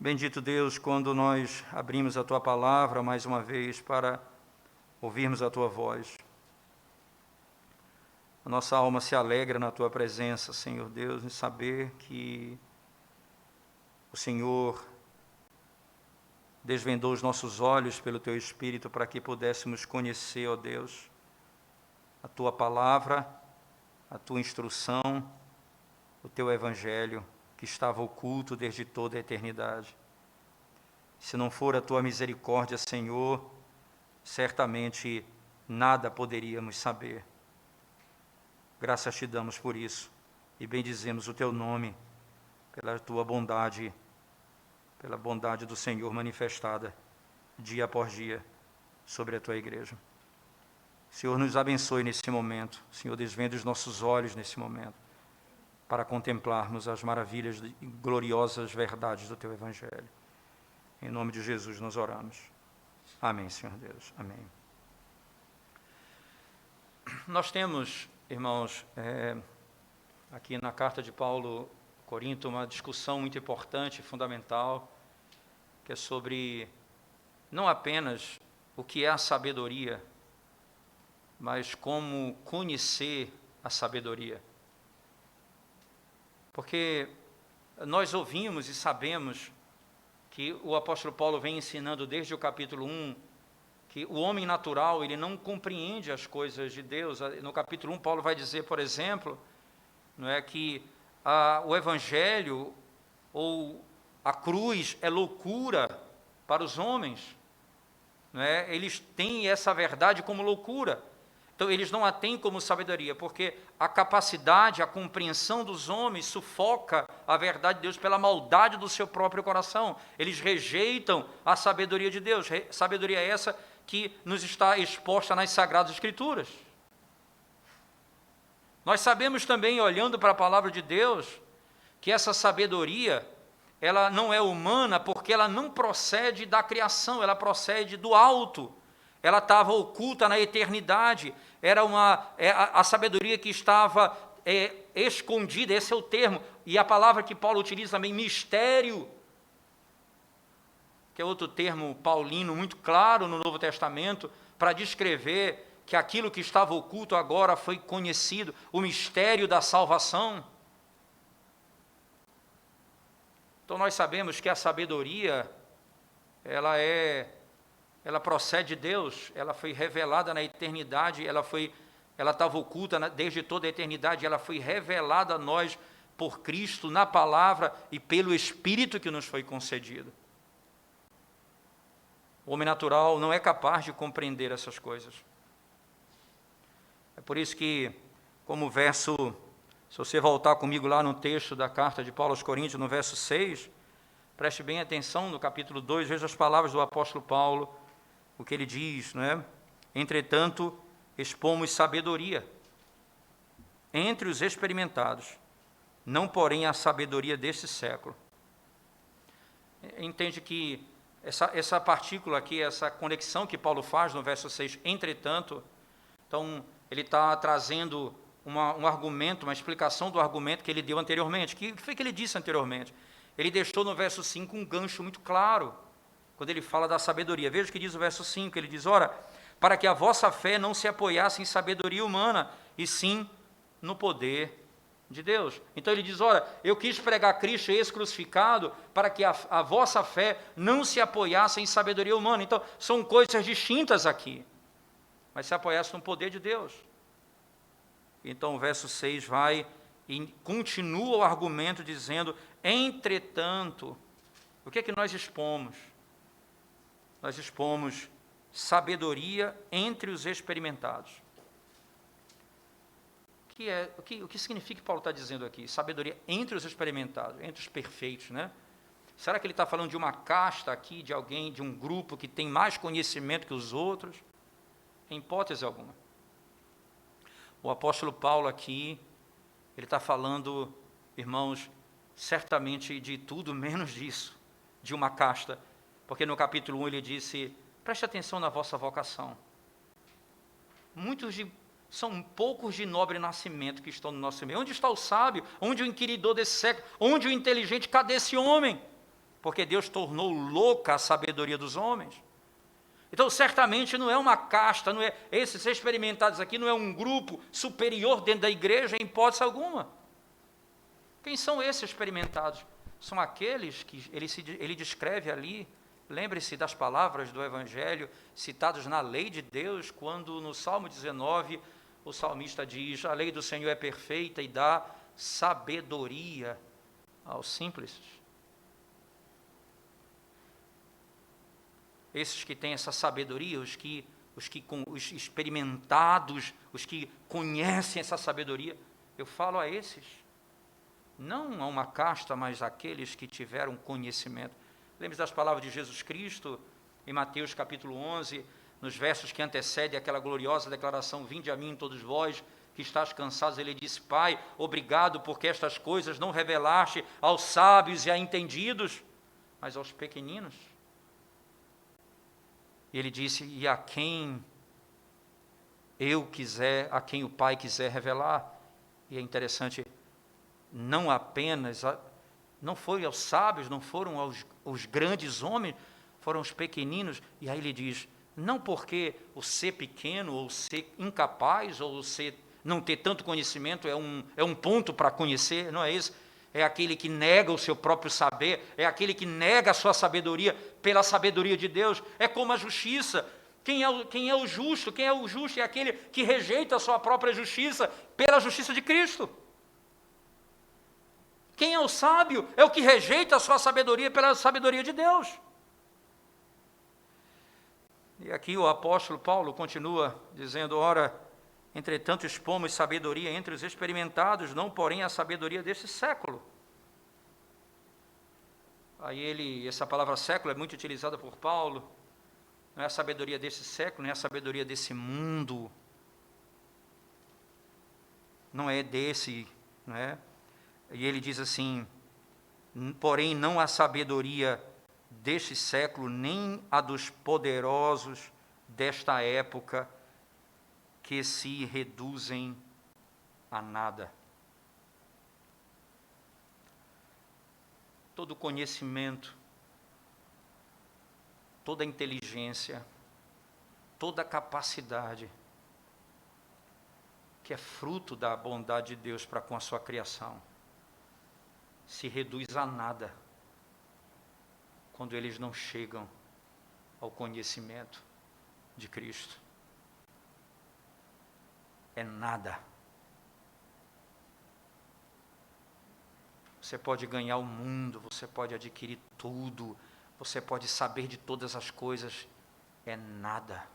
Bendito Deus, quando nós abrimos a Tua palavra mais uma vez para ouvirmos a Tua voz. A nossa alma se alegra na Tua presença, Senhor Deus, em saber que o Senhor desvendou os nossos olhos pelo Teu Espírito para que pudéssemos conhecer, ó Deus, a Tua palavra, a Tua instrução, o Teu Evangelho, que estava oculto desde toda a eternidade. Se não for a Tua misericórdia, Senhor, certamente nada poderíamos saber. Graças Te damos por isso e bendizemos o Teu nome, pela Tua bondade, pela bondade do Senhor manifestada dia após dia sobre a Tua igreja. Senhor, nos abençoe nesse momento. Senhor, desvende os nossos olhos nesse momento, para contemplarmos as maravilhas e gloriosas verdades do Teu Evangelho. Em nome de Jesus nós oramos. Amém, Senhor Deus. Amém. Nós temos, irmãos, aqui na carta de Paulo a Corinto, uma discussão muito importante, fundamental, que é sobre não apenas o que é a sabedoria, mas como conhecer a sabedoria. Porque nós ouvimos e sabemos que o apóstolo Paulo vem ensinando desde o capítulo 1, que o homem natural, ele não compreende as coisas de Deus. No capítulo 1, Paulo vai dizer, por exemplo, não é, que o Evangelho ou a cruz é loucura para os homens. Não é? Eles têm essa verdade como loucura. Então, eles não a têm como sabedoria, porque a capacidade, a compreensão dos homens sufoca a verdade de Deus pela maldade do seu próprio coração. Eles rejeitam a sabedoria de Deus, sabedoria essa que nos está exposta nas Sagradas Escrituras. Nós sabemos também, olhando para a palavra de Deus, que essa sabedoria, ela não é humana, porque ela não procede da criação, ela procede do alto. Ela estava oculta na eternidade, era a sabedoria que estava escondida, esse é o termo, e a palavra que Paulo utiliza também, mistério, que é outro termo paulino muito claro no Novo Testamento, para descrever que aquilo que estava oculto agora foi conhecido, o mistério da salvação. Então nós sabemos que a sabedoria, ela procede de Deus, ela foi revelada na eternidade, ela estava oculta desde toda a eternidade, ela foi revelada a nós por Cristo, na palavra e pelo Espírito que nos foi concedido. O homem natural não é capaz de compreender essas coisas. É por isso que, como verso, se você voltar comigo lá no texto da carta de Paulo aos Coríntios, no verso 6, preste bem atenção no capítulo 2, veja as palavras do apóstolo Paulo, o que ele diz, não é? Entretanto, expomos sabedoria entre os experimentados, não porém a sabedoria deste século. Entende que essa partícula aqui, essa conexão que Paulo faz no verso 6, entretanto, então ele está trazendo um argumento, uma explicação do argumento que ele deu anteriormente. O que foi que ele disse anteriormente? Ele deixou no verso 5 um gancho muito claro, quando ele fala da sabedoria. Veja o que diz o verso 5, ele diz, ora, para que a vossa fé não se apoiasse em sabedoria humana, e sim no poder de Deus. Então ele diz, ora, eu quis pregar Cristo esse crucificado, para que a vossa fé não se apoiasse em sabedoria humana. Então, são coisas distintas aqui, mas se apoiasse no poder de Deus. Então o verso 6 vai e continua o argumento dizendo, entretanto, o que é que nós expomos? Nós expomos sabedoria entre os experimentados. O que significa que Paulo está dizendo aqui? Sabedoria entre os experimentados, entre os perfeitos, né? Será que ele está falando de uma casta aqui, de alguém, de um grupo que tem mais conhecimento que os outros? Em hipótese alguma. O apóstolo Paulo aqui, ele está falando, irmãos, certamente de tudo menos disso, de uma casta, porque no capítulo 1 ele disse, preste atenção na vossa vocação. São poucos de nobre nascimento que estão no nosso meio. Onde está o sábio? Onde o inquiridor desse século? Onde o inteligente? Cadê esse homem? porque Deus tornou louca a sabedoria dos homens. Então, certamente não é uma casta, não é esses experimentados aqui, não é um grupo superior dentro da igreja, em hipótese alguma. Quem são esses experimentados? São aqueles que ele descreve ali. Lembre-se das palavras do Evangelho citadas na lei de Deus, quando no Salmo 19 o salmista diz: a lei do Senhor é perfeita e dá sabedoria aos simples. Esses que têm essa sabedoria, os experimentados, os que conhecem essa sabedoria, eu falo a esses, não a uma casta, mas àqueles que tiveram conhecimento. Lembre-se das palavras de Jesus Cristo, em Mateus capítulo 11, nos versos que antecedem aquela gloriosa declaração: vinde a mim todos vós que estáis cansados. Ele disse: Pai, obrigado porque estas coisas não revelaste aos sábios e a entendidos, mas aos pequeninos. E ele disse: e a quem eu quiser, a quem o Pai quiser revelar. E é interessante, não apenas, não foi aos sábios, não foram aos grandes homens, foram os pequeninos. E aí ele diz: não porque o ser pequeno, ou ser incapaz, ou não ter tanto conhecimento é um ponto para conhecer, não é isso. É aquele que nega o seu próprio saber, é aquele que nega a sua sabedoria pela sabedoria de Deus. É como a justiça. Quem é o justo? Quem é o justo? É aquele que rejeita a sua própria justiça pela justiça de Cristo. Quem é o sábio? É o que rejeita a sua sabedoria pela sabedoria de Deus. E aqui o apóstolo Paulo continua dizendo: ora, entretanto expomos sabedoria entre os experimentados, não porém a sabedoria deste século. Aí essa palavra século é muito utilizada por Paulo. Não é a sabedoria desse século, não é a sabedoria desse mundo. Não é desse, não é? E ele diz assim: porém não a sabedoria deste século, nem a dos poderosos desta época, que se reduzem a nada. Todo conhecimento, toda inteligência, toda capacidade, que é fruto da bondade de Deus para com a sua criação, se reduz a nada quando eles não chegam ao conhecimento de Cristo. É nada. Você pode ganhar o mundo, você pode adquirir tudo, você pode saber de todas as coisas, é nada.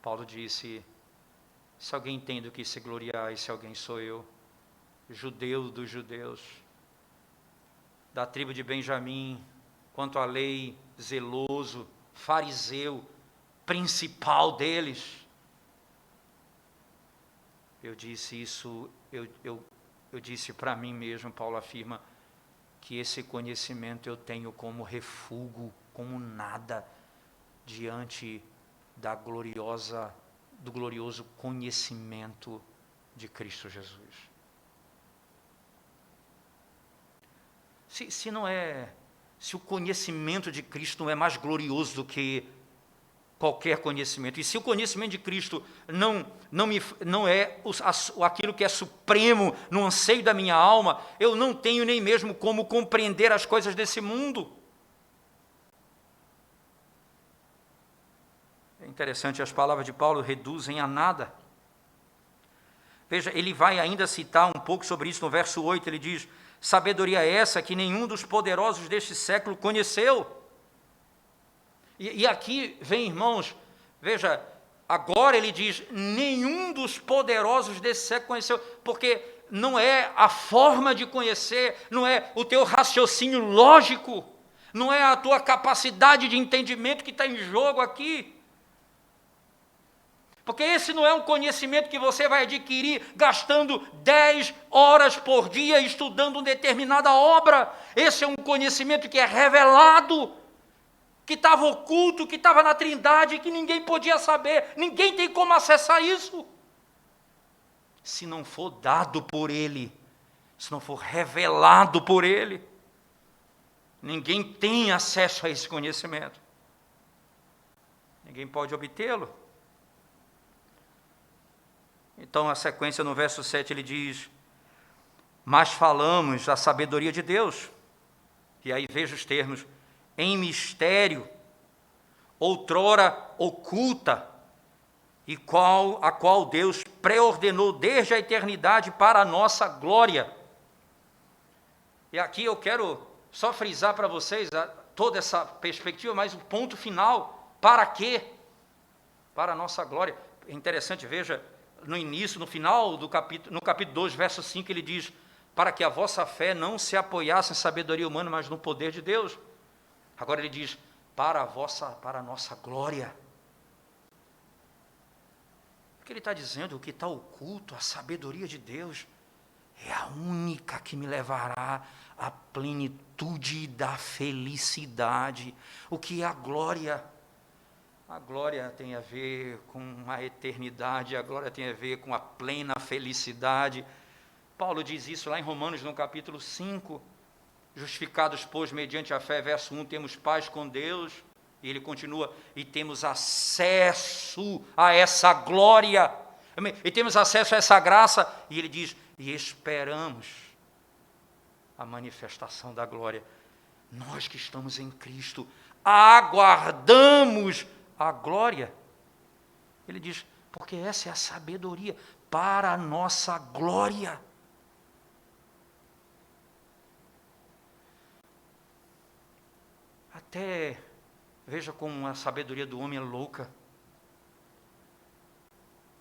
Paulo disse: se alguém tem do que se gloriar, esse alguém sou eu, judeu dos judeus, da tribo de Benjamim, quanto à lei, zeloso, fariseu, principal deles. Eu disse isso, eu disse para mim mesmo, Paulo afirma, que esse conhecimento eu tenho como refúgio, como nada, diante do glorioso conhecimento de Cristo Jesus. Se o conhecimento de Cristo não é mais glorioso do que qualquer conhecimento, e se o conhecimento de Cristo não é aquilo que é supremo no anseio da minha alma, eu não tenho nem mesmo como compreender as coisas desse mundo. É interessante, as palavras de Paulo reduzem a nada. Veja, ele vai ainda citar um pouco sobre isso no verso 8, ele diz: sabedoria essa que nenhum dos poderosos deste século conheceu. E aqui vem, irmãos, veja, agora ele diz: nenhum dos poderosos desse século conheceu, porque não é a forma de conhecer, não é o teu raciocínio lógico, não é a tua capacidade de entendimento que está em jogo aqui. Porque esse não é um conhecimento que você vai adquirir gastando 10 horas por dia estudando uma determinada obra. Esse é um conhecimento que é revelado, que estava oculto, que estava na Trindade, que ninguém podia saber, ninguém tem como acessar isso, se não for dado por Ele, se não for revelado por Ele. Ninguém tem acesso a esse conhecimento. Ninguém pode obtê-lo. Então, a sequência no verso 7, ele diz: mas falamos a sabedoria de Deus. E aí veja os termos: em mistério, outrora oculta, e a qual Deus preordenou desde a eternidade para a nossa glória. E aqui eu quero só frisar para vocês toda essa perspectiva, mas o ponto final: para quê? Para a nossa glória. É interessante, veja, no início, no final do capítulo, no capítulo 2, verso 5, ele diz: para que a vossa fé não se apoiasse em sabedoria humana, mas no poder de Deus. Agora ele diz: para a nossa glória. O que ele está dizendo? O que está oculto, a sabedoria de Deus, é a única que me levará à plenitude da felicidade. O que é a glória? A glória tem a ver com a eternidade, a glória tem a ver com a plena felicidade. Paulo diz isso lá em Romanos, no capítulo 5, justificados, pois, mediante a fé, verso 1, temos paz com Deus, e ele continua, e temos acesso a essa glória, e temos acesso a essa graça, e ele diz, e esperamos a manifestação da glória. Nós que estamos em Cristo, aguardamos a glória. Ele diz, porque essa é a sabedoria para a nossa glória. Até, veja como a sabedoria do homem é louca.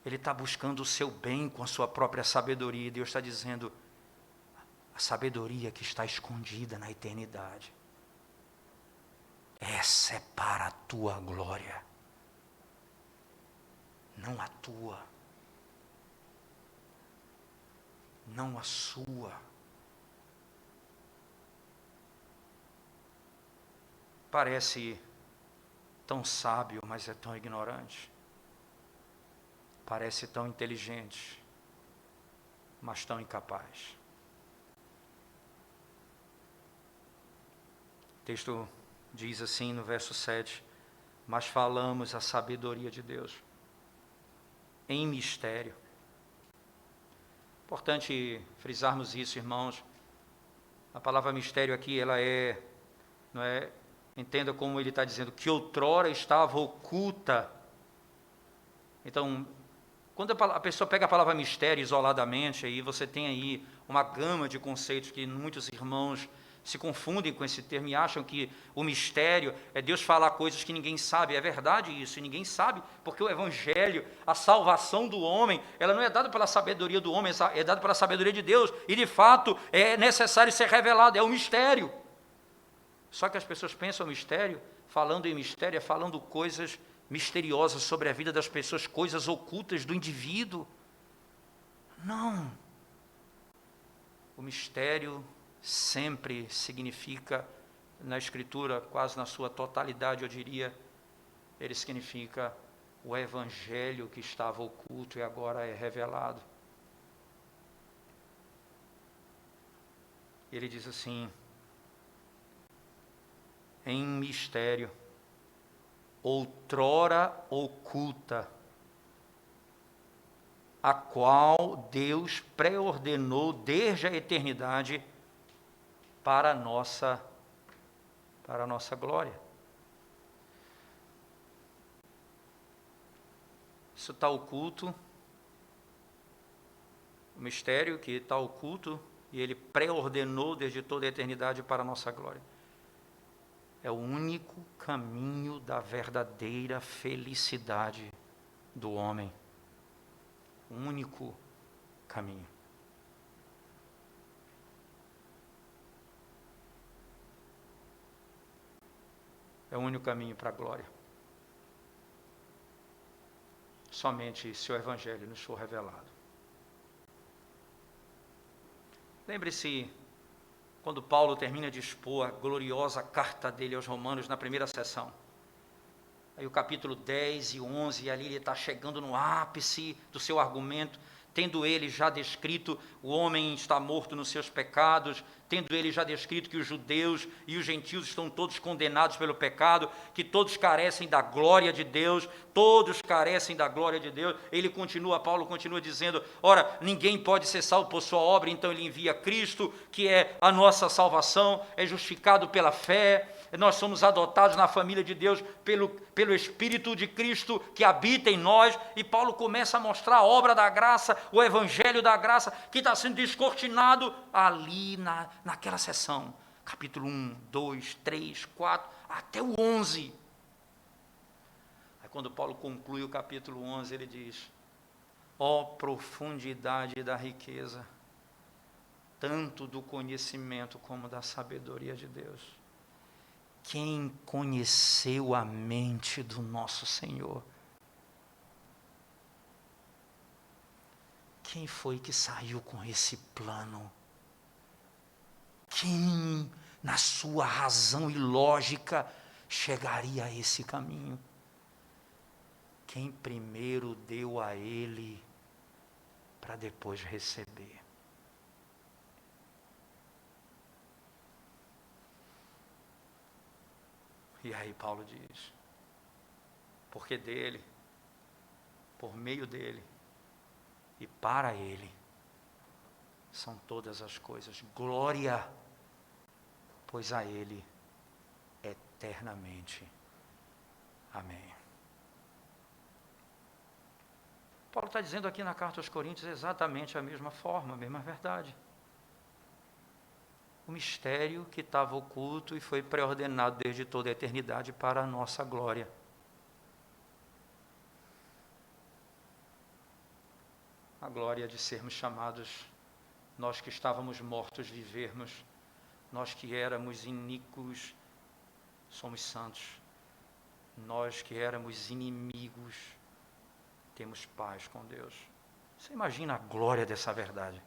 Ele está buscando o seu bem com a sua própria sabedoria. E Deus está dizendo, a sabedoria que está escondida na eternidade, essa é para a tua glória, não a tua, não a sua. Parece tão sábio, mas é tão ignorante. Parece tão inteligente, mas tão incapaz. O texto diz assim no verso 7, mas falamos a sabedoria de Deus em mistério. Importante frisarmos isso, irmãos. A palavra mistério aqui, ela não é, entenda como ele está dizendo, que outrora estava oculta. Então, quando a pessoa pega a palavra mistério isoladamente, aí você tem aí uma gama de conceitos que muitos irmãos se confundem com esse termo e acham que o mistério é Deus falar coisas que ninguém sabe. É verdade isso, e ninguém sabe, porque o evangelho, a salvação do homem, ela não é dada pela sabedoria do homem, é dada pela sabedoria de Deus, e de fato é necessário ser revelado, é um mistério. Só que as pessoas pensam mistério, falando em mistério, é falando coisas misteriosas sobre a vida das pessoas, coisas ocultas do indivíduo. Não. O mistério sempre significa, na Escritura, quase na sua totalidade, eu diria, ele significa o evangelho que estava oculto e agora é revelado. Ele diz assim, em mistério, outrora oculta, a qual Deus preordenou desde a eternidade para a nossa glória. Isso está oculto, o mistério que está oculto, e ele preordenou desde toda a eternidade para a nossa glória. É o único caminho da verdadeira felicidade do homem. O único caminho. É o único caminho para a glória. Somente se o evangelho nos for revelado. Lembre-se, quando Paulo termina de expor a gloriosa carta dele aos Romanos na primeira sessão. Aí o capítulo 10 e 11, ali ele está chegando no ápice do seu argumento, tendo ele já descrito o homem está morto nos seus pecados, tendo ele já descrito que os judeus e os gentios estão todos condenados pelo pecado, que todos carecem da glória de Deus, todos carecem da glória de Deus, Paulo continua dizendo, ora, ninguém pode ser salvo por sua obra, então ele envia Cristo, que é a nossa salvação, é justificado pela fé, nós somos adotados na família de Deus pelo Espírito de Cristo que habita em nós, e Paulo começa a mostrar a obra da graça, o evangelho da graça, que está sendo descortinado ali naquela sessão, capítulo 1, 2, 3, 4, até o 11. Aí quando Paulo conclui o capítulo 11, ele diz, ó profundidade da riqueza, tanto do conhecimento como da sabedoria de Deus. Quem conheceu a mente do nosso Senhor? Quem foi que saiu com esse plano? Quem, na sua razão e lógica, chegaria a esse caminho? Quem primeiro deu a ele, para depois receber? E aí Paulo diz, porque dele, por meio dele e para ele, são todas as coisas. Glória, pois a ele eternamente. Amém. Paulo está dizendo aqui na carta aos Coríntios exatamente a mesma forma, a mesma verdade. O mistério que estava oculto e foi pré-ordenado desde toda a eternidade para a nossa glória. A glória de sermos chamados, nós que estávamos mortos, vivermos, nós que éramos iníquos, somos santos, nós que éramos inimigos, temos paz com Deus. Você imagina a glória dessa verdade?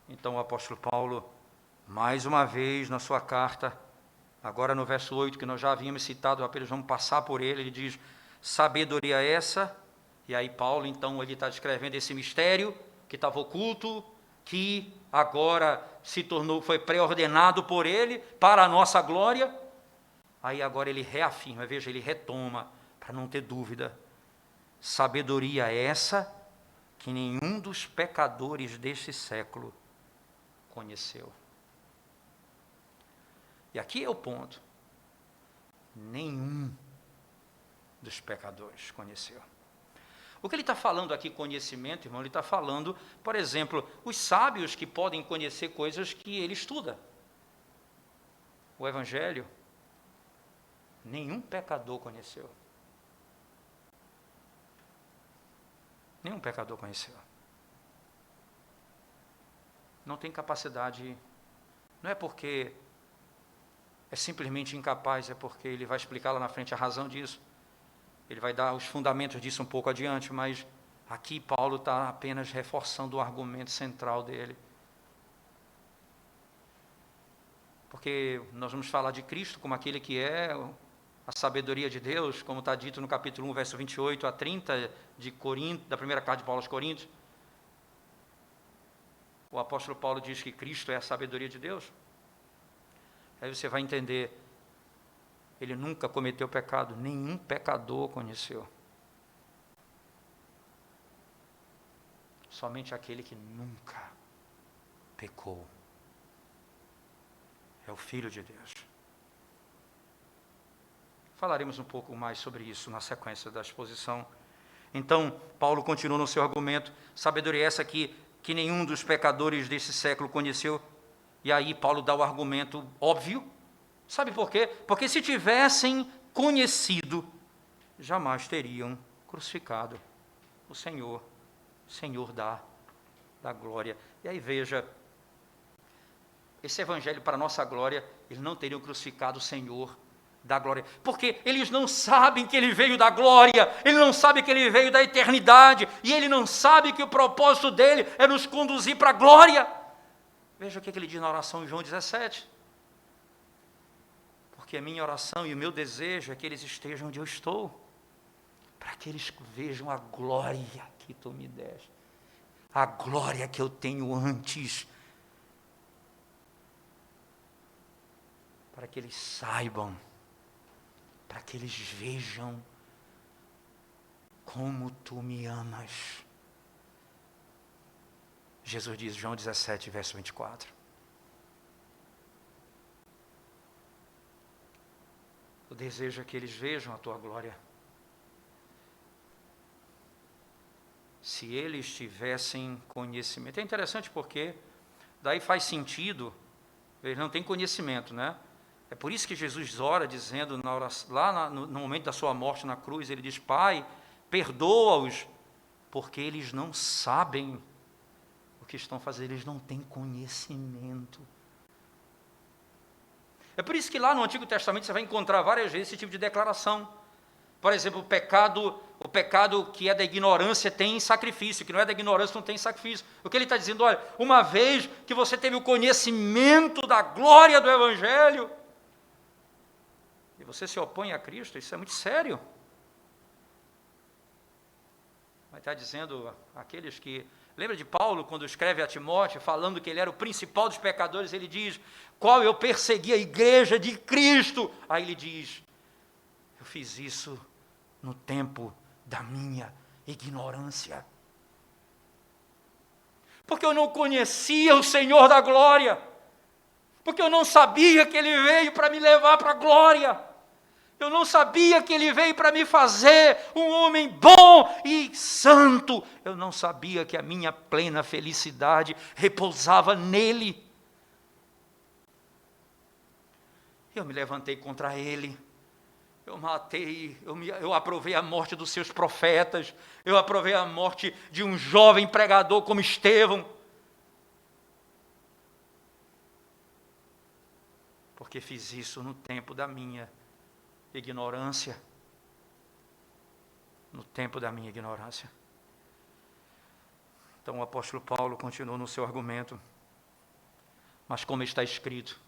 Então o apóstolo Paulo, mais uma vez na sua carta, agora no verso 8, que nós já havíamos citado, apenas vamos passar por ele diz, sabedoria essa, e aí Paulo então ele está descrevendo esse mistério que estava oculto, que agora foi pré-ordenado por ele, para a nossa glória, aí agora ele reafirma, veja, ele retoma, para não ter dúvida, sabedoria essa, que nenhum dos pecadores deste século conheceu. E aqui é o ponto. Nenhum dos pecadores conheceu. O que ele está falando aqui, conhecimento, irmão, ele está falando, por exemplo, os sábios que podem conhecer coisas que ele estuda. O Evangelho, nenhum pecador conheceu. Nenhum pecador conheceu. Não tem capacidade, não é porque é simplesmente incapaz, é porque ele vai explicar lá na frente a razão disso. Ele vai dar os fundamentos disso um pouco adiante, mas aqui Paulo está apenas reforçando o argumento central dele. Porque nós vamos falar de Cristo como aquele que é a sabedoria de Deus, como está dito no capítulo 1, verso 28 a 30 de Corinto, da primeira carta de Paulo aos Coríntios. O apóstolo Paulo diz que Cristo é a sabedoria de Deus. Aí você vai entender, ele nunca cometeu pecado, nenhum pecador conheceu. Somente aquele que nunca pecou. É o Filho de Deus. Falaremos um pouco mais sobre isso na sequência da exposição. Então, Paulo continua no seu argumento, sabedoria essa que nenhum dos pecadores desse século conheceu. E aí Paulo dá o argumento óbvio. Sabe por quê? Porque se tivessem conhecido, jamais teriam crucificado o Senhor da glória. E aí veja, esse evangelho para a nossa glória, eles não teriam crucificado o Senhor da glória, porque eles não sabem que ele veio da glória, ele não sabe que ele veio da eternidade, e ele não sabe que o propósito dele é nos conduzir para a glória. Veja o que ele diz na oração em João 17, porque a minha oração e o meu desejo é que eles estejam onde eu estou, para que eles vejam a glória que tu me deste, a glória que eu tenho antes, para que eles saibam, para que eles vejam como tu me amas. Jesus diz, João 17, verso 24. O desejo é que eles vejam a tua glória. Se eles tivessem conhecimento. É interessante porque daí faz sentido, eles não têm conhecimento, né? É por isso que Jesus ora dizendo, no momento da sua morte na cruz, ele diz, Pai, perdoa-os, porque eles não sabem o que estão fazendo, eles não têm conhecimento. É por isso que lá no Antigo Testamento você vai encontrar várias vezes esse tipo de declaração. Por exemplo, o pecado que é da ignorância tem sacrifício, que não é da ignorância não tem sacrifício. O que ele está dizendo, olha, uma vez que você teve o conhecimento da glória do Evangelho, e você se opõe a Cristo, isso é muito sério. Vai estar dizendo aqueles que... Lembra de Paulo, quando escreve a Timóteo, falando que ele era o principal dos pecadores, ele diz, qual eu persegui a igreja de Cristo. Aí ele diz, eu fiz isso no tempo da minha ignorância. Porque eu não conhecia o Senhor da glória. Porque eu não sabia que Ele veio para me levar para a glória. Eu não sabia que Ele veio para me fazer um homem bom e santo. Eu não sabia que a minha plena felicidade repousava nele. Eu me levantei contra Ele. Eu matei, eu aprovei a morte dos seus profetas. Eu aprovei a morte de um jovem pregador como Estevão. Porque fiz isso no tempo da minha ignorância. No tempo da minha ignorância. Então o apóstolo Paulo continua no seu argumento. Mas como está escrito,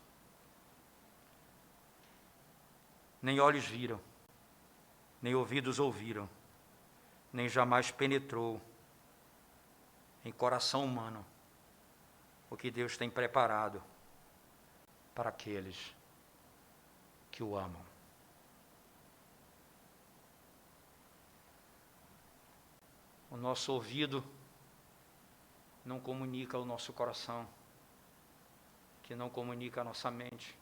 nem olhos viram, nem ouvidos ouviram, nem jamais penetrou em coração humano o que Deus tem preparado para aqueles que o amam. O nosso ouvido não comunica ao nosso coração, que não comunica à nossa mente.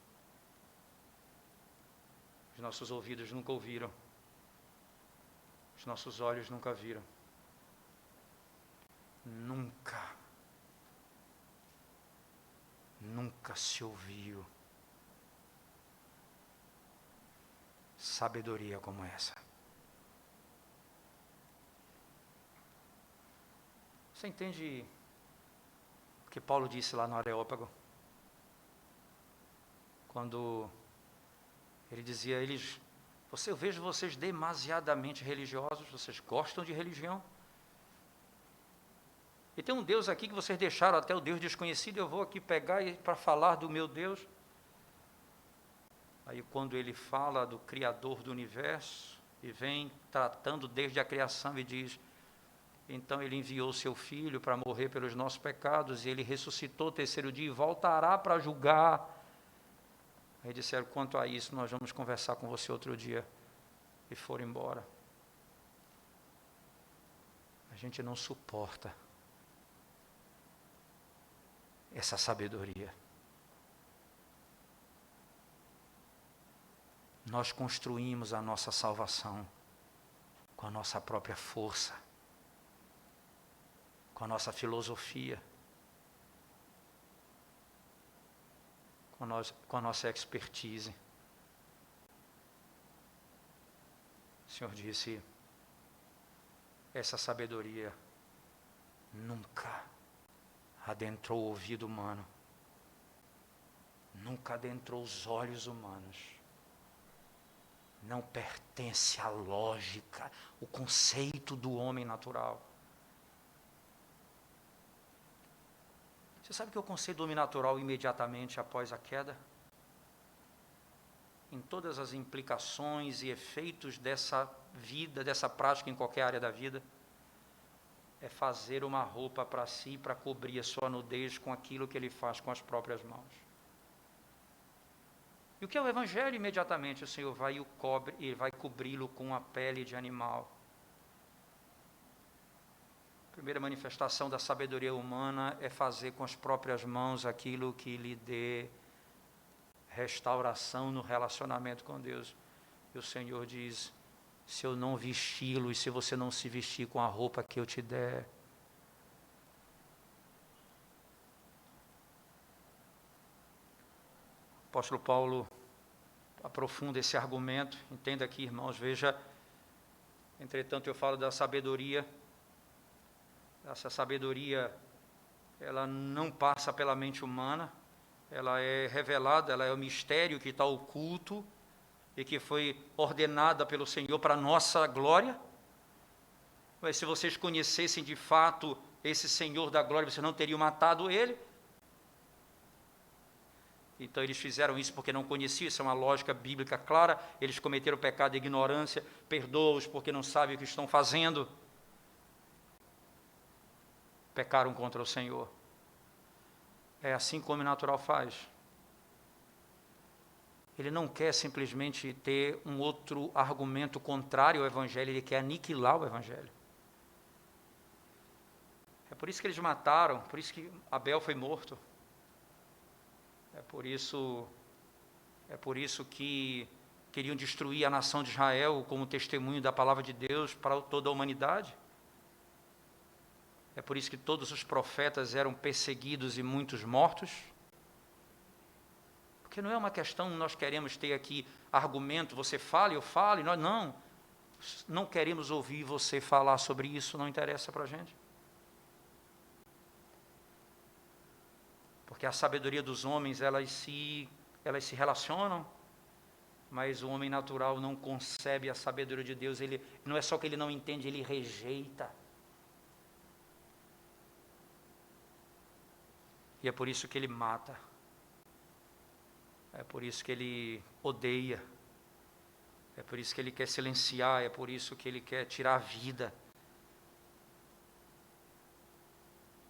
Os nossos ouvidos nunca ouviram, os nossos olhos nunca viram. Nunca se ouviu sabedoria como essa. Você entende o que Paulo disse lá no Areópago? Quando ele dizia, eu vejo vocês demasiadamente religiosos, vocês gostam de religião. E tem um Deus aqui que vocês deixaram até o Deus desconhecido, eu vou aqui pegar para falar do meu Deus. Aí quando ele fala do Criador do universo, e vem tratando desde a criação e diz, então ele enviou seu Filho para morrer pelos nossos pecados, e ele ressuscitou o terceiro dia e voltará para julgar. Aí disseram, quanto a isso, nós vamos conversar com você outro dia. E foram embora. A gente não suporta essa sabedoria. Nós construímos a nossa salvação com a nossa própria força, com a nossa filosofia, com a nossa expertise. O Senhor disse, essa sabedoria nunca adentrou o ouvido humano, nunca adentrou os olhos humanos, não pertence à lógica, o conceito do homem natural. Você sabe que o conceito do homem natural imediatamente após a queda? Em todas as implicações e efeitos dessa vida, dessa prática em qualquer área da vida, é fazer uma roupa para si, para cobrir a sua nudez com aquilo que ele faz com as próprias mãos. E o que é o Evangelho? Imediatamente o Senhor vai e o cobre, e vai cobri-lo com a pele de animal. A primeira manifestação da sabedoria humana é fazer com as próprias mãos aquilo que lhe dê restauração no relacionamento com Deus. E o Senhor diz: se eu não vesti-lo e se você não se vestir com a roupa que eu te der. O apóstolo Paulo aprofunda esse argumento. Entenda aqui, irmãos, veja, entretanto eu falo da sabedoria. Essa sabedoria, ela não passa pela mente humana, ela é revelada, ela é o mistério que está oculto e que foi ordenada pelo Senhor para a nossa glória. Mas se vocês conhecessem de fato esse Senhor da glória, vocês não teriam matado ele. Então eles fizeram isso porque não conheciam, isso é uma lógica bíblica clara. Eles cometeram o pecado de ignorância, perdoa-os porque não sabem o que estão fazendo. Pecaram contra o Senhor. É assim como o natural faz. Ele não quer simplesmente ter um outro argumento contrário ao Evangelho, ele quer aniquilar o Evangelho. É por isso que eles mataram, por isso que Abel foi morto. É por isso que queriam destruir a nação de Israel como testemunho da palavra de Deus para toda a humanidade. É por isso que todos os profetas eram perseguidos e muitos mortos. Porque não é uma questão, nós queremos ter aqui argumento, você fala, eu falo, e nós não queremos ouvir você falar sobre isso, não interessa para a gente. Porque a sabedoria dos homens, elas se relacionam, mas o homem natural não concebe a sabedoria de Deus, ele não é só que ele não entende, ele rejeita. E é por isso que ele mata. É por isso que ele odeia. É por isso que ele quer silenciar. É por isso que ele quer tirar a vida.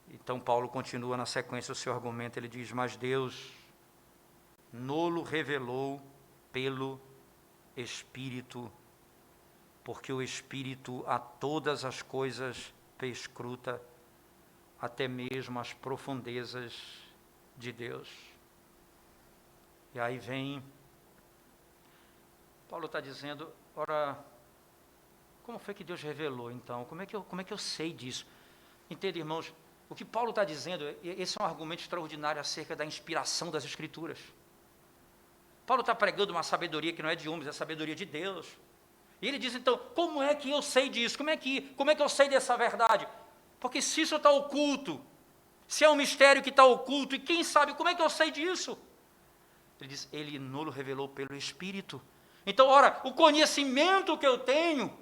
Então Paulo continua na sequência o seu argumento. Ele diz: mas Deus nolo revelou pelo Espírito, porque o Espírito a todas as coisas perscruta, até mesmo as profundezas de Deus. E aí vem, Paulo está dizendo, ora, como foi que Deus revelou então? Como é que eu sei disso? Entende, irmãos, o que Paulo está dizendo, esse é um argumento extraordinário acerca da inspiração das Escrituras. Paulo está pregando uma sabedoria que não é de homens, é a sabedoria de Deus. E ele diz então, como é que eu sei disso? Como é que eu sei dessa verdade? Porque se isso está oculto, se é um mistério que está oculto, e quem sabe, como é que eu sei disso? Ele diz, ele nolo revelou pelo Espírito. Então, ora, o conhecimento que eu tenho,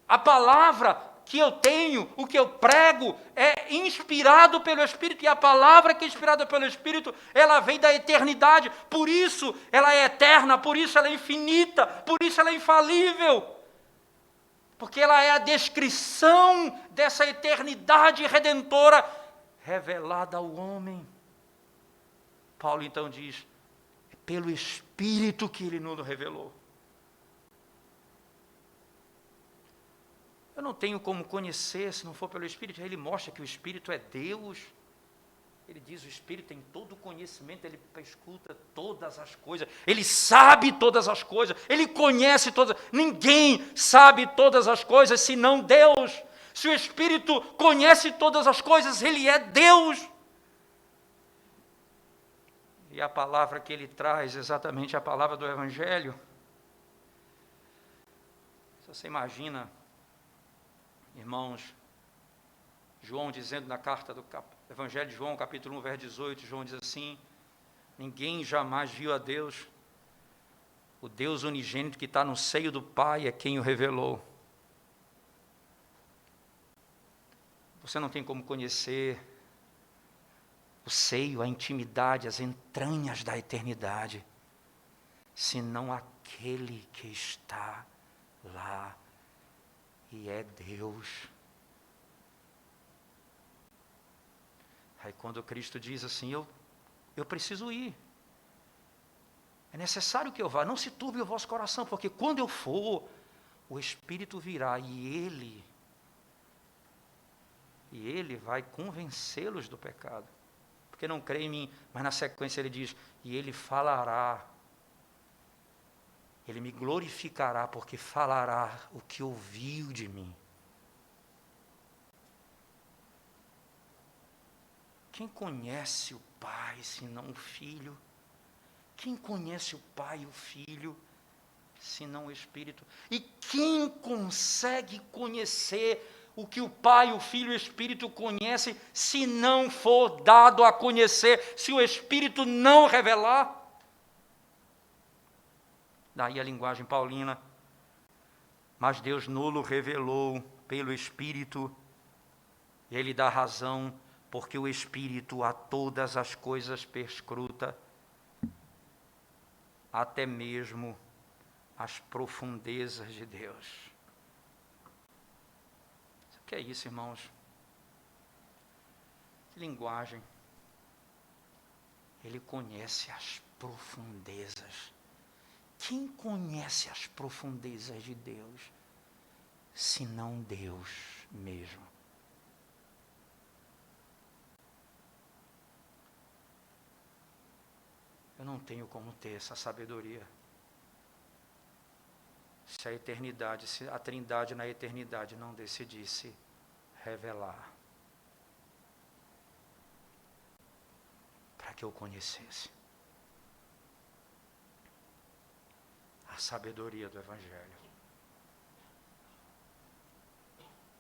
a palavra que eu tenho, o que eu prego, é inspirado pelo Espírito, e a palavra que é inspirada pelo Espírito, ela vem da eternidade, por isso ela é eterna, por isso ela é infinita, por isso ela é infalível. Porque ela é a descrição dessa eternidade redentora revelada ao homem. Paulo então diz, é pelo Espírito que ele nos revelou. Eu não tenho como conhecer se não for pelo Espírito. Ele mostra que o Espírito é Deus. Ele diz, o Espírito tem todo o conhecimento, ele escuta todas as coisas, ele sabe todas as coisas, ele conhece todas, ninguém sabe todas as coisas senão Deus. Se o Espírito conhece todas as coisas, ele é Deus. E a palavra que ele traz, exatamente a palavra do Evangelho. Se você imagina, irmãos, João dizendo na carta do Evangelho de João, capítulo 1, verso 18, João diz assim, ninguém jamais viu a Deus, o Deus unigênito que está no seio do Pai é quem o revelou. Você não tem como conhecer o seio, a intimidade, as entranhas da eternidade, senão aquele que está lá. E é Deus. Aí quando Cristo diz assim, eu preciso ir. É necessário que eu vá, não se turbe o vosso coração, porque quando eu for, o Espírito virá e Ele vai convencê-los do pecado. Porque não crê em mim, mas na sequência ele diz, e Ele falará. Ele me glorificará, porque falará o que ouviu de mim. Quem conhece o Pai, senão o Filho? Quem conhece o Pai e o Filho, senão o Espírito? E quem consegue conhecer o que o Pai, o Filho e o Espírito conhecem, se não for dado a conhecer, se o Espírito não revelar? Daí a linguagem paulina, mas Deus nulo revelou pelo Espírito, e Ele dá razão, porque o Espírito a todas as coisas perscruta, até mesmo as profundezas de Deus. O que é isso, irmãos? Que linguagem. Ele conhece as profundezas. Quem conhece as profundezas de Deus, senão Deus mesmo? Eu não tenho como ter essa sabedoria. Se a eternidade, se a Trindade na eternidade não decidisse revelar, para que eu conhecesse a sabedoria do Evangelho,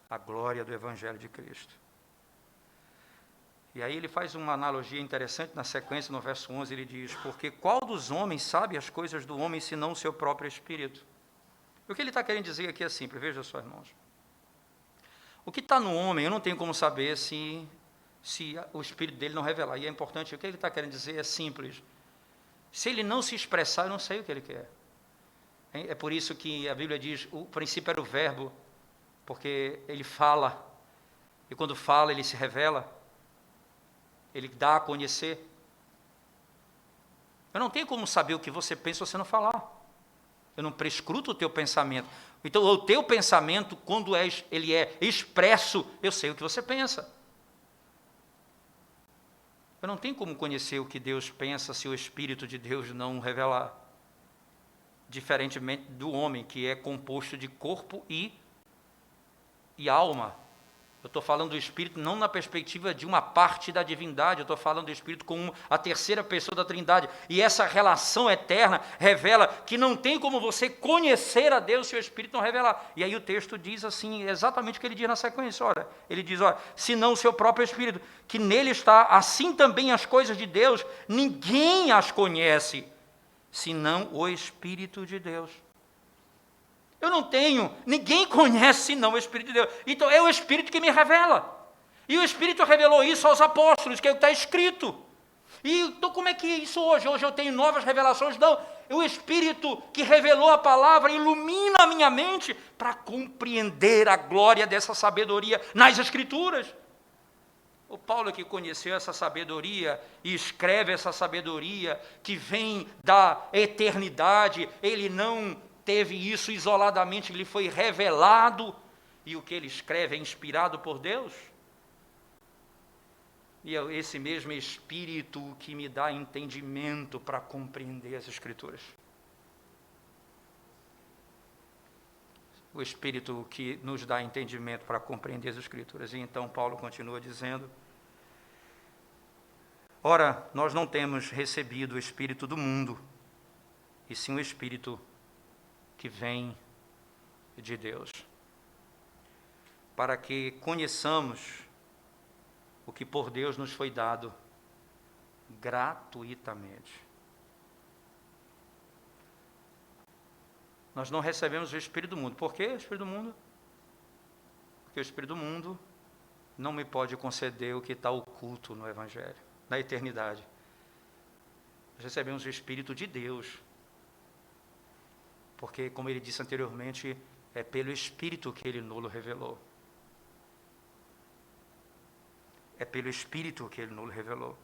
a glória do Evangelho de Cristo. E aí ele faz uma analogia interessante na sequência, no verso 11, ele diz, porque qual dos homens sabe as coisas do homem, senão o seu próprio espírito? O que ele está querendo dizer aqui é simples, veja só, irmãos. O que está no homem, eu não tenho como saber se o espírito dele não revelar. E é importante, o que ele está querendo dizer é simples. Se ele não se expressar, eu não sei o que ele quer. É por isso que a Bíblia diz, o princípio era o verbo, porque ele fala, e quando fala, ele se revela, ele dá a conhecer. Eu não tenho como saber o que você pensa se você não falar. Eu não prescruto o teu pensamento. Então, o teu pensamento, quando ele é expresso, eu sei o que você pensa. Eu não tenho como conhecer o que Deus pensa se o Espírito de Deus não revelar. Diferentemente do homem, que é composto de corpo e alma. Eu estou falando do Espírito não na perspectiva de uma parte da divindade, eu estou falando do Espírito como a terceira pessoa da Trindade. E essa relação eterna revela que não tem como você conhecer a Deus se o Espírito não revelar. E aí o texto diz assim, exatamente o que ele diz na sequência. Olha, ele diz, olha, senão o seu próprio Espírito, que nele está, assim também as coisas de Deus, ninguém as conhece, senão o Espírito de Deus. Eu não tenho, ninguém conhece senão o Espírito de Deus. Então é o Espírito que me revela. E o Espírito revelou isso aos apóstolos, que é o que está escrito. E então como é que é isso hoje? Hoje eu tenho novas revelações? Não, o Espírito que revelou a palavra ilumina a minha mente para compreender a glória dessa sabedoria nas Escrituras. O Paulo que conheceu essa sabedoria e escreve essa sabedoria que vem da eternidade, ele não teve isso isoladamente, lhe foi revelado, e o que ele escreve é inspirado por Deus. E é esse mesmo Espírito que me dá entendimento para compreender as Escrituras. O Espírito que nos dá entendimento para compreender as Escrituras. E então Paulo continua dizendo, ora, nós não temos recebido o Espírito do mundo, e sim o Espírito que vem de Deus, para que conheçamos o que por Deus nos foi dado gratuitamente. Nós não recebemos o Espírito do mundo. Por que o Espírito do mundo? Porque o Espírito do mundo não me pode conceder o que está oculto no Evangelho, na eternidade. Nós recebemos o Espírito de Deus, porque, como ele disse anteriormente, É pelo Espírito que Ele nos revelou. É pelo Espírito que Ele nos revelou.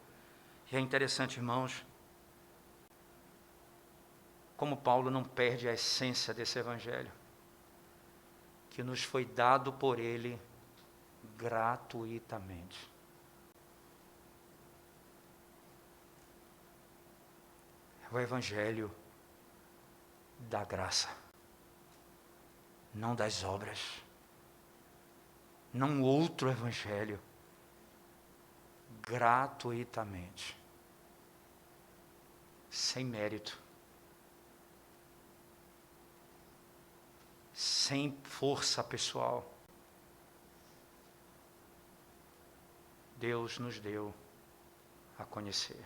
E é interessante, irmãos, como Paulo não perde a essência desse Evangelho, que nos foi dado por Ele gratuitamente. É o Evangelho da graça, não das obras, não outro Evangelho, gratuitamente, sem mérito, sem força pessoal. Deus nos deu a conhecer.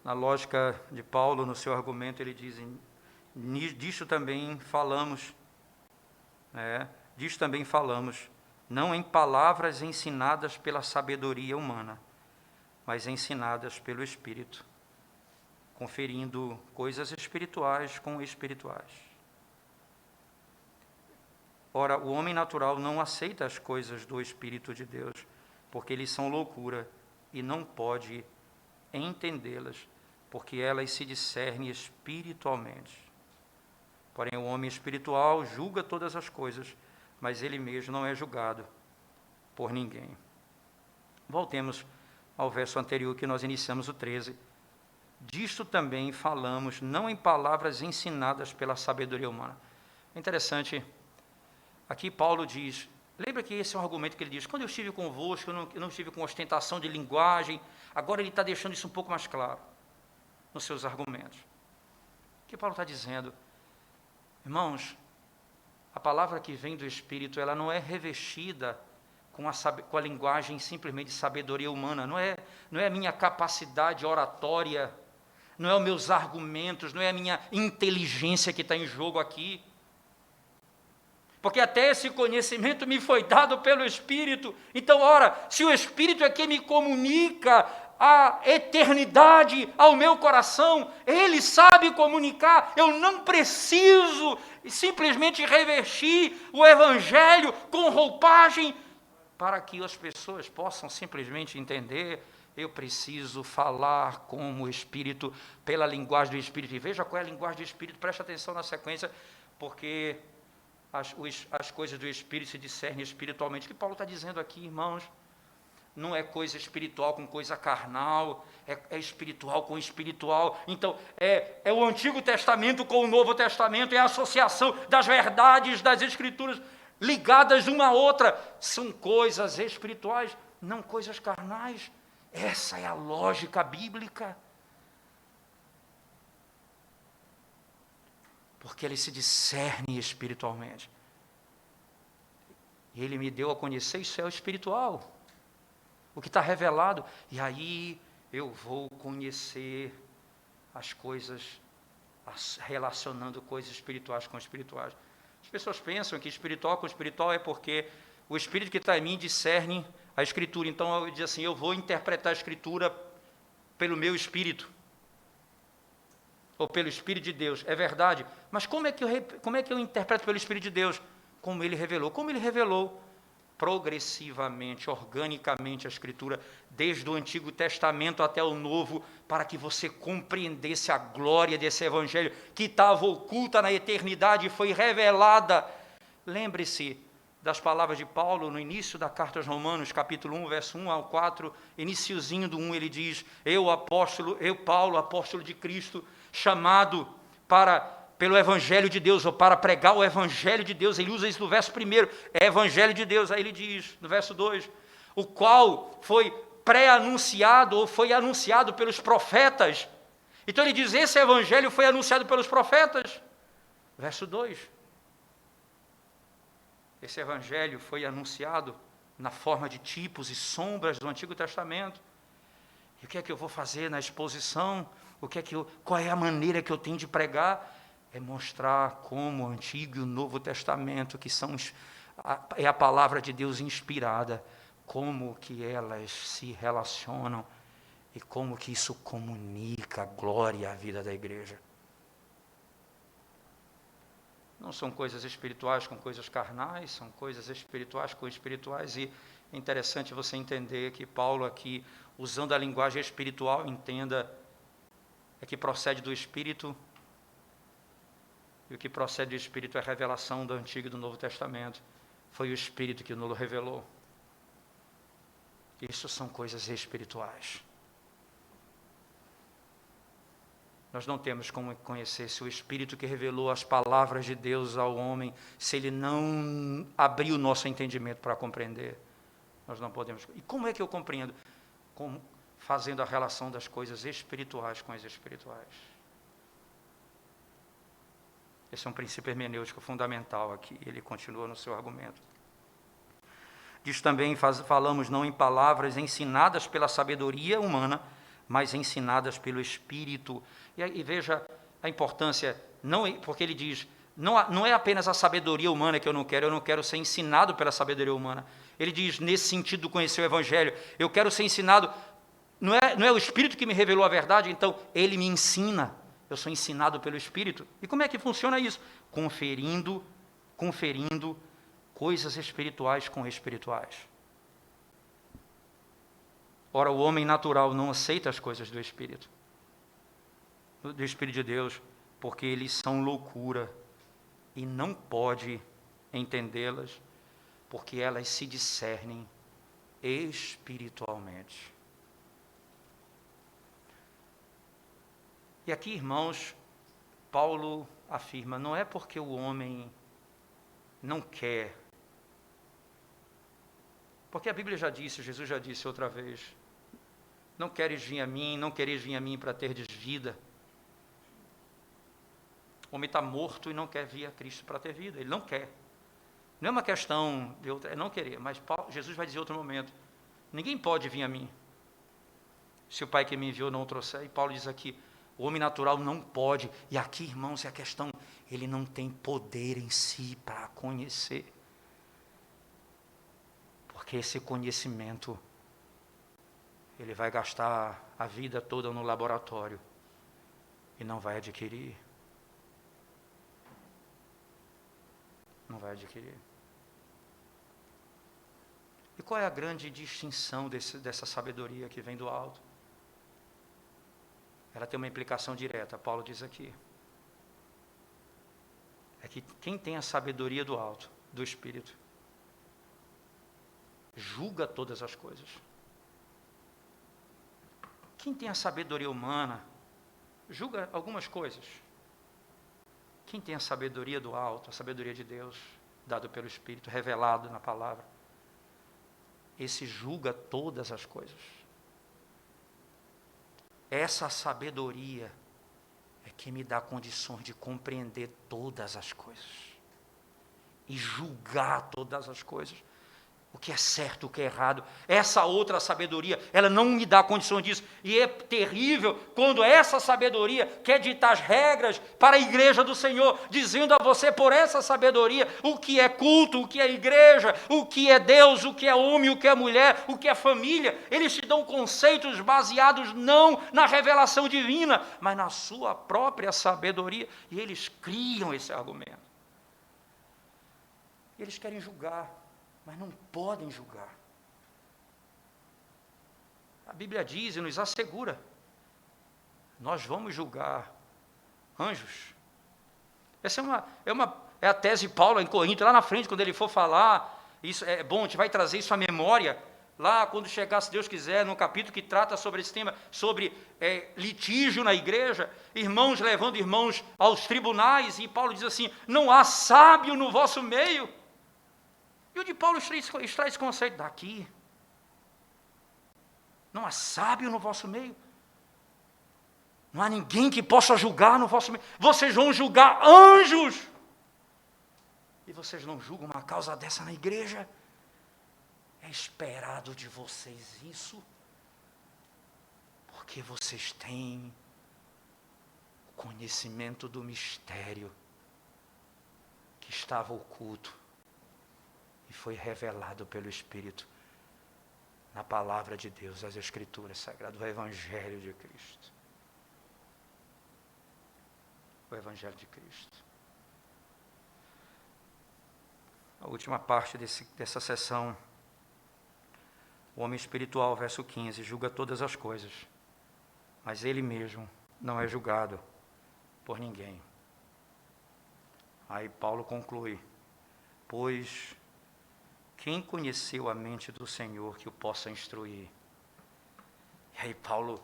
Na lógica de Paulo, no seu argumento, ele diz, disso também falamos, não em palavras ensinadas pela sabedoria humana, mas ensinadas pelo Espírito, conferindo coisas espirituais com espirituais. Ora, o homem natural não aceita as coisas do Espírito de Deus, porque eles são loucura e não pode entendê-las, porque elas se discernem espiritualmente. Porém, o homem espiritual julga todas as coisas, mas ele mesmo não é julgado por ninguém. Voltemos ao verso anterior que nós iniciamos, o 13. Disto também falamos, não em palavras ensinadas pela sabedoria humana. É interessante, aqui Paulo diz, lembra que esse é um argumento que ele diz, quando eu estive convosco, eu não estive com ostentação de linguagem, agora ele está deixando isso um pouco mais claro, nos seus argumentos. O que Paulo está dizendo? Irmãos, a palavra que vem do Espírito, ela não é revestida com a linguagem simplesmente de sabedoria humana, não é a minha capacidade oratória, não é os meus argumentos, não é a minha inteligência que está em jogo aqui, porque até esse conhecimento me foi dado pelo Espírito. Então, ora, se o Espírito é quem me comunica a eternidade ao meu coração, Ele sabe comunicar, eu não preciso simplesmente revestir o Evangelho com roupagem, para que as pessoas possam simplesmente entender. Eu preciso falar como o Espírito, pela linguagem do Espírito. E veja qual é a linguagem do Espírito, preste atenção na sequência, porque as coisas do Espírito se discernem espiritualmente. O que Paulo está dizendo aqui, irmãos, não é coisa espiritual com coisa carnal, é espiritual com espiritual. Então, é o Antigo Testamento com o Novo Testamento, é a associação das verdades das Escrituras, ligadas uma à outra. São coisas espirituais, não coisas carnais. Essa é a lógica bíblica. Porque ele se discerne espiritualmente. E ele me deu a conhecer, isso é o espiritual. O que está revelado. E aí eu vou conhecer as coisas, relacionando coisas espirituais com espirituais. As pessoas pensam que espiritual com espiritual é porque o Espírito que está em mim discerne a Escritura. Então, eu digo assim, eu vou interpretar a Escritura pelo meu Espírito, ou pelo Espírito de Deus. É verdade, mas como é que eu interpreto pelo Espírito de Deus? Como Ele revelou. Como Ele revelou? Progressivamente, organicamente a Escritura, desde o Antigo Testamento até o Novo, para que você compreendesse a glória desse Evangelho, que estava oculta na eternidade e foi revelada. Lembre-se das palavras de Paulo no início da carta aos Romanos, capítulo 1, verso 1 ao 4, iniciozinho do 1, ele diz, eu Paulo, apóstolo de Cristo, chamado pelo Evangelho de Deus, ou para pregar o Evangelho de Deus. Ele usa isso no verso 1, é Evangelho de Deus. Aí ele diz, no verso 2, o qual foi pré-anunciado, ou foi anunciado pelos profetas. Então ele diz, esse Evangelho foi anunciado pelos profetas. Verso 2, esse Evangelho foi anunciado na forma de tipos e sombras do Antigo Testamento. E o que é que eu vou fazer na exposição? Qual é a maneira que eu tenho de pregar? É mostrar como o Antigo e o Novo Testamento, que é a palavra de Deus inspirada, como que elas se relacionam e como que isso comunica a glória à vida da igreja. Não são coisas espirituais com coisas carnais, são coisas espirituais com espirituais, e é interessante você entender que Paulo aqui, usando a linguagem espiritual, entenda, é que procede do Espírito, e o que procede do Espírito é a revelação do Antigo e do Novo Testamento. Foi o Espírito que nos revelou. Isso são coisas espirituais. Nós não temos como conhecer se o Espírito que revelou as palavras de Deus ao homem, se ele não abrir o nosso entendimento para compreender, nós não podemos. E como é que eu compreendo? Fazendo a relação das coisas espirituais com as espirituais. Esse é um princípio hermenêutico fundamental aqui. Ele continua no seu argumento. Diz também, falamos não em palavras ensinadas pela sabedoria humana, mas ensinadas pelo Espírito. E veja a importância, porque ele diz, não é apenas a sabedoria humana que eu não quero ser ensinado pela sabedoria humana. Ele diz, nesse sentido, conhecer o Evangelho, eu quero ser ensinado, não é o Espírito que me revelou a verdade, então ele me ensina, eu sou ensinado pelo Espírito. E como é que funciona isso? Conferindo coisas espirituais com espirituais. Ora, o homem natural não aceita as coisas do Espírito de Deus, porque eles são loucura, e não pode entendê-las, porque elas se discernem espiritualmente. E aqui, irmãos, Paulo afirma, não é porque o homem não quer, porque a Bíblia já disse, Jesus já disse outra vez, não quereis vir a mim para terdes vida. O homem está morto e não quer vir a Cristo para ter vida, ele não quer. Não é uma questão de outra, é não querer, mas Jesus vai dizer em outro momento, ninguém pode vir a mim, se o Pai que me enviou não o trouxer. E Paulo diz aqui, o homem natural não pode, e aqui, irmãos, é a questão, ele não tem poder em si para conhecer, porque esse conhecimento, ele vai gastar a vida toda no laboratório, e não vai adquirir. Não vai adquirir. E qual é a grande distinção dessa sabedoria que vem do alto? Ela tem uma implicação direta, Paulo diz aqui. É que quem tem a sabedoria do alto, do Espírito, julga todas as coisas. Quem tem a sabedoria humana, julga algumas coisas. Quem tem a sabedoria do alto, a sabedoria de Deus, dado pelo Espírito, revelado na palavra, esse julga todas as coisas. Essa sabedoria é que me dá condições de compreender todas as coisas e julgar todas as coisas, o que é certo, o que é errado. Essa outra sabedoria, ela não me dá condições disso, e é terrível quando essa sabedoria quer ditar as regras para a igreja do Senhor, dizendo a você, por essa sabedoria, o que é culto, o que é igreja, o que é Deus, o que é homem, o que é mulher, o que é família. Eles te dão conceitos baseados não na revelação divina, mas na sua própria sabedoria, e eles criam esse argumento. Eles querem julgar, mas não podem julgar. A Bíblia diz e nos assegura, nós vamos julgar anjos. Essa é a tese de Paulo em Corinto, lá na frente, quando ele for falar, isso é bom, a gente vai trazer isso à memória, lá quando chegar, se Deus quiser, no capítulo que trata sobre esse tema, sobre litígio na igreja, irmãos levando irmãos aos tribunais, e Paulo diz assim, não há sábio no vosso meio. E onde Paulo extrai esse conceito? Daqui. Não há sábio no vosso meio. Não há ninguém que possa julgar no vosso meio. Vocês vão julgar anjos. E vocês não julgam uma causa dessa na igreja? É esperado de vocês isso, porque vocês têm o conhecimento do mistério que estava oculto e foi revelado pelo Espírito na palavra de Deus, as Escrituras Sagradas, o Evangelho de Cristo. O Evangelho de Cristo. a última parte dessa sessão. O homem espiritual, verso 15, julga todas as coisas, mas ele mesmo não é julgado por ninguém. Aí Paulo conclui: pois quem conheceu a mente do Senhor que o possa instruir? E aí Paulo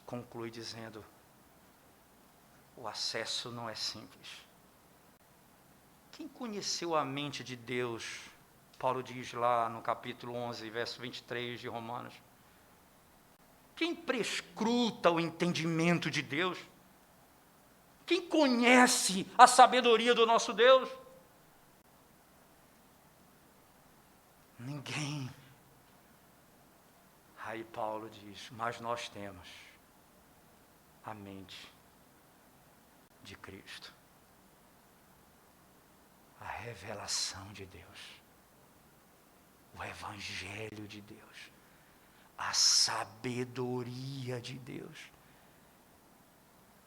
conclui dizendo: o acesso não é simples. Quem conheceu a mente de Deus? Paulo diz lá no capítulo 11, verso 23 de Romanos. Quem prescruta o entendimento de Deus? Quem conhece a sabedoria do nosso Deus? Ninguém. Aí Paulo diz: mas nós temos a mente de Cristo, a revelação de Deus, o Evangelho de Deus, a sabedoria de Deus.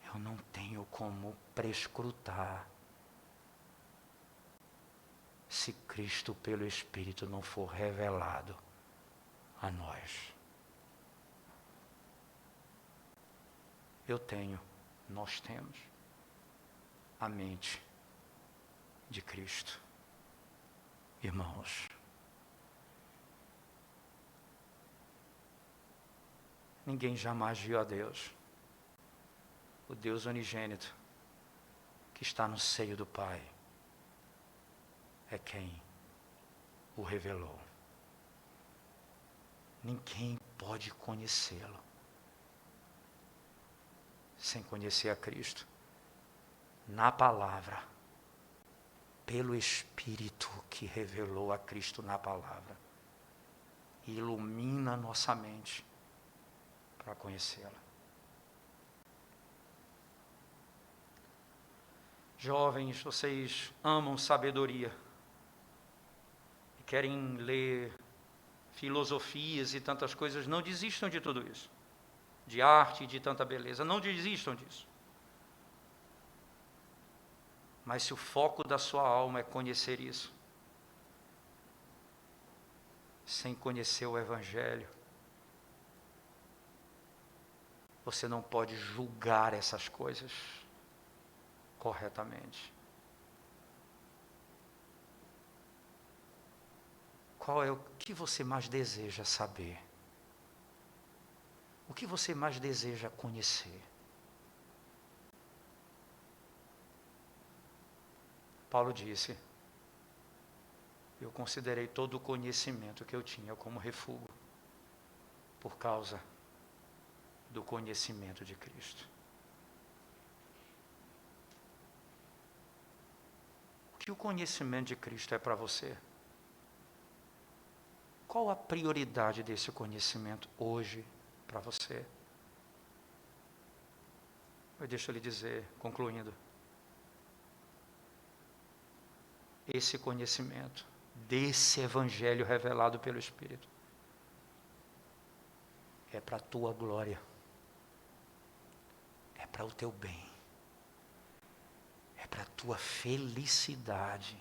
Eu não tenho como prescrutar se Cristo pelo Espírito não for revelado a nós. Nós temos a mente de Cristo. Irmãos, ninguém jamais viu a Deus. O Deus unigênito, que está no seio do Pai, é quem o revelou. Ninguém pode conhecê-lo sem conhecer a Cristo. Na palavra, pelo Espírito que revelou a Cristo na palavra, ilumina nossa mente para conhecê-la. Jovens, vocês amam sabedoria e querem ler filosofias e tantas coisas. Não desistam de tudo isso, de arte e de tanta beleza. Não desistam disso. Mas se o foco da sua alma é conhecer isso, sem conhecer o Evangelho, você não pode julgar essas coisas corretamente. Qual é o que você mais deseja saber? O que você mais deseja conhecer? Paulo disse: eu considerei todo o conhecimento que eu tinha como refúgio, por causa do conhecimento de Cristo. O que o conhecimento de Cristo é para você? Qual a prioridade desse conhecimento hoje para você? Deixa eu lhe dizer, concluindo. Esse conhecimento, desse Evangelho revelado pelo Espírito, é para a tua glória, é para o teu bem, é para a tua felicidade,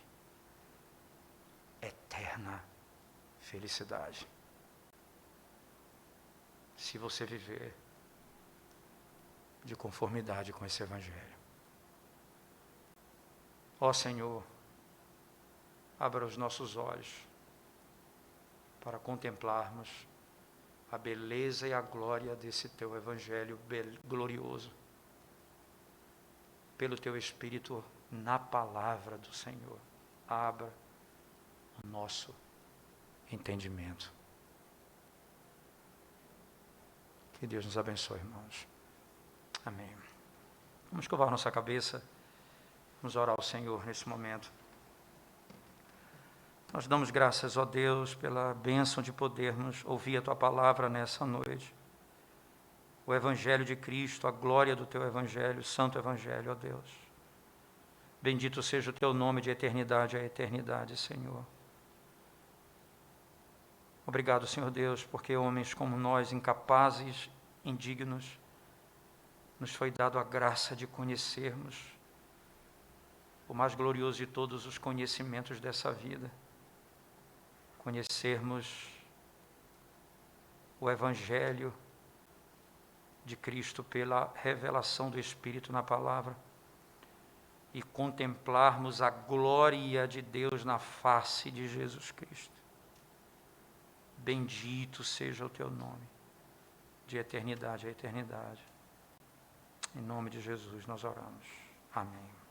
eterna felicidade. Se você viver de conformidade com esse Evangelho. Ó Senhor, abra os nossos olhos para contemplarmos a beleza e a glória desse teu Evangelho glorioso, pelo teu Espírito na palavra do Senhor. Abra o nosso entendimento. Que Deus nos abençoe, irmãos. Amém. Vamos curvar nossa cabeça. Vamos orar ao Senhor nesse momento. Nós damos graças, ó Deus, pela bênção de podermos ouvir a Tua palavra nessa noite. O Evangelho de Cristo, a glória do Teu Evangelho, o Santo Evangelho, ó Deus. Bendito seja o Teu nome de eternidade a eternidade, Senhor. Obrigado, Senhor Deus, porque homens como nós, incapazes, indignos, nos foi dado a graça de conhecermos o mais glorioso de todos os conhecimentos dessa vida, conhecermos o Evangelho de Cristo pela revelação do Espírito na palavra e contemplarmos a glória de Deus na face de Jesus Cristo. Bendito seja o teu nome, de eternidade a eternidade. Em nome de Jesus nós oramos. Amém.